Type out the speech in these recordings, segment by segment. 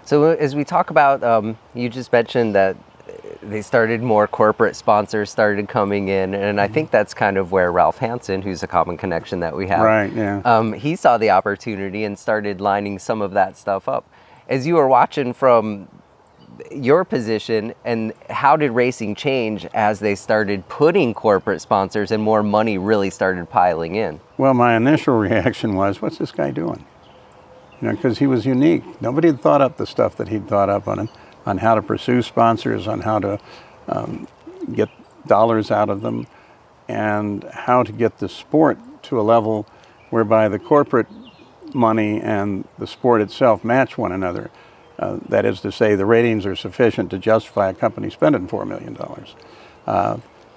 So as we talk about, you just mentioned that they started more corporate sponsors started coming in, and I think that's kind of where Ralph Hansen, who's a common connection that we have, Right, yeah. He saw the opportunity and started lining some of that stuff up. As you were watching from your position, and how did racing change as they started putting corporate sponsors and more money really started piling in? Well, my initial reaction was, what's this guy doing? You know, because he was unique. Nobody had thought up the stuff that he'd thought up on how to pursue sponsors, on how to get dollars out of them, and how to get the sport to a level whereby the corporate money and the sport itself match one another. That is to say, the ratings are sufficient to justify a company spending $4 million.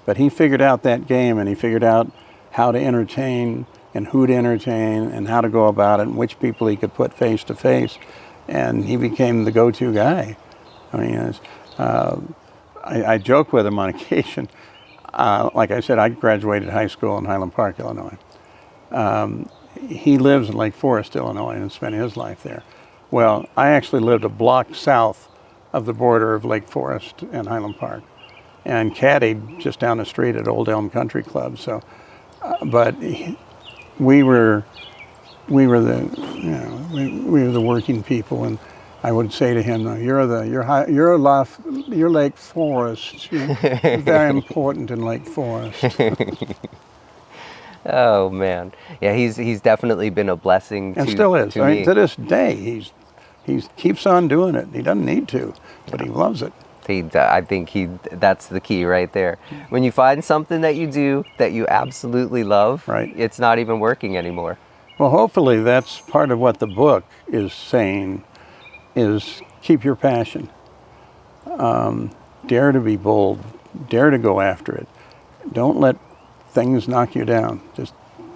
But he figured out that game, and he figured out how to entertain and who to entertain and how to go about it and which people he could put face to face. And he became the go-to guy. I mean, I joke with him on occasion. Like I said, I graduated high school in Highland Park, Illinois. He lives in Lake Forest, Illinois, and spent his life there. Well, I actually lived a block south of the border of Lake Forest and Highland Park, and caddied just down the street at Old Elm Country Club. So, but we were the working people, and I would say to him, "You're Lake Forest. You're very important in Lake Forest." Oh man, yeah, he's definitely been a blessing and to, still is. to I me. mean, to this day, he keeps on doing it. He doesn't need to, but he loves it. I think that's the key right there. When you find something that you do that you absolutely love, right, it's not even working anymore. Well, hopefully that's part of what the book is saying, is keep your passion. Dare to be bold. Dare to go after it. Don't let things knock you down. Just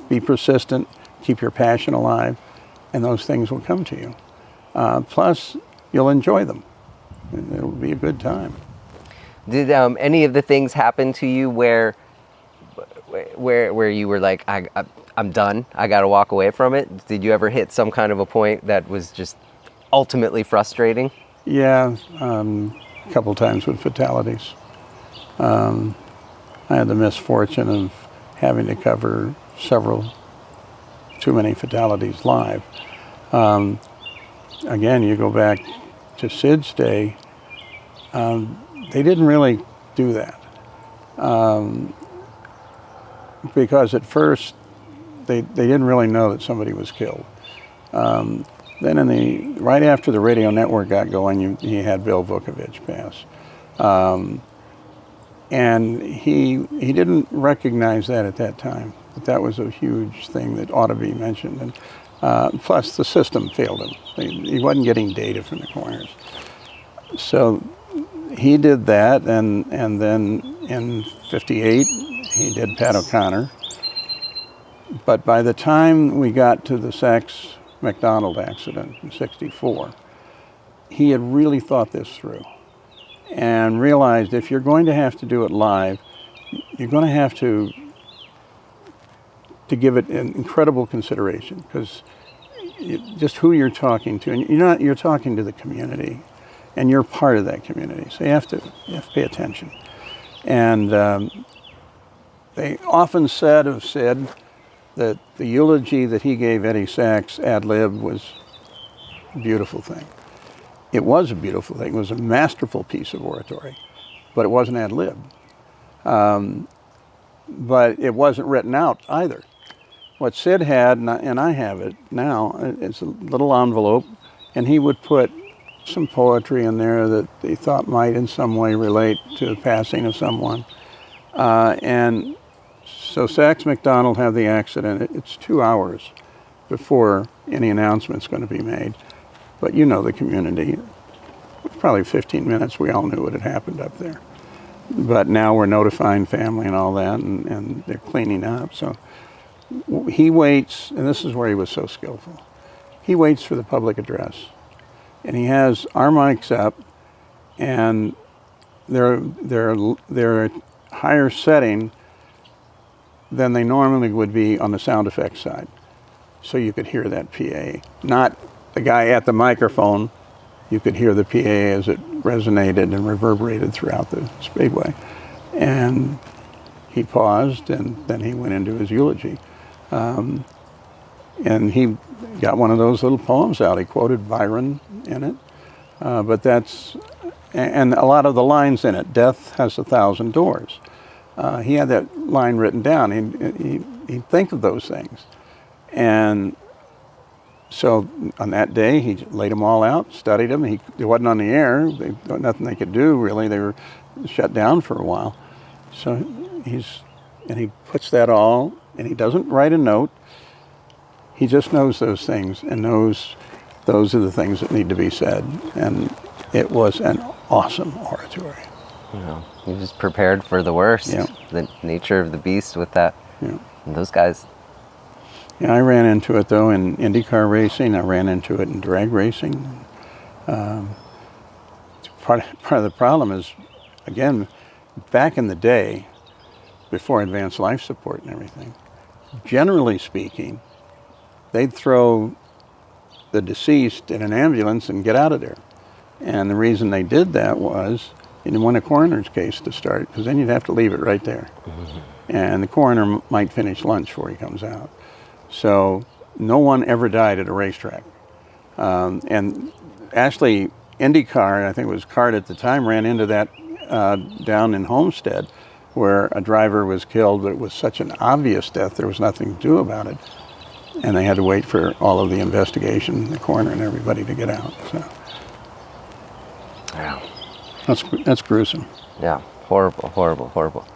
be persistent, keep your passion alive, and those things will come to you. Plus, you'll enjoy them. It'll be a good time. Did any of the things happen to you where you were like, I'm done, I got to walk away from it? Did you ever hit some kind of a point that was just ultimately frustrating? Yeah, a couple times with fatalities. I had the misfortune of having to cover several too many fatalities live. Again, you go back to Sid's day, they didn't really do that. Because at first, they didn't really know that somebody was killed. Then right after the radio network got going, he had Bill Vukovich pass. And he didn't recognize that at that time. That was a huge thing that ought to be mentioned. And plus, the system failed him. He wasn't getting data from the coroners. So he did that, and then in '58, he did Pat O'Connor. But by the time we got to the Sachs McDonald accident in '64, he had really thought this through and realized if you're going to have to do it live, you're going to have to give it an incredible consideration, because just who you're talking to, and you're talking to the community, and you're part of that community, so you have to pay attention. And they often have said that the eulogy that he gave Eddie Sachs ad lib was a beautiful thing. It was a beautiful thing. It was a masterful piece of oratory, but it wasn't ad lib. But it wasn't written out either. What Sid had, and I have it now, it's a little envelope, and he would put some poetry in there that they thought might in some way relate to the passing of someone. And so Sachs McDonald had the accident. It's 2 hours before any announcement's going to be made. But you know the community. Probably 15 minutes, we all knew what had happened up there. But now we're notifying family and all that, and they're cleaning up. So he waits, and this is where he was so skillful. He waits for the public address. And he has our mics up, and they're a higher setting than they normally would be on the sound effects side. So you could hear that PA, not the guy at the microphone You could hear the PA as it resonated and reverberated throughout the speedway. And he paused, and then he went into his eulogy. And he got one of those little poems out. He quoted Byron in it. And a lot of the lines in it, death has 1,000 doors. He had that line written down. He'd think of those things. And so on that day, he laid them all out, studied them. It wasn't on the air. Nothing they could do, really. They were shut down for a while. So he puts that all, and he doesn't write a note. He just knows those things and knows those are the things that need to be said. And it was an awesome oratory. You just prepared for the worst. Yeah. The nature of the beast with that. Yeah. And those guys. Yeah, I ran into it, though, in IndyCar racing. I ran into it in drag racing. Part of the problem is, again, back in the day, before advanced life support and everything, generally speaking, they'd throw the deceased in an ambulance and get out of there. And the reason they did that was you didn't want a coroner's case to start, because then you'd have to leave it right there. Mm-hmm. And the coroner might finish lunch before he comes out. So no one ever died at a racetrack. And actually, IndyCar, I think it was CART at the time, ran into that down in Homestead, where a driver was killed, but it was such an obvious death, there was nothing to do about it. And they had to wait for all of the investigation, the coroner and everybody to get out. So Yeah. that's gruesome. Yeah, horrible, horrible, horrible.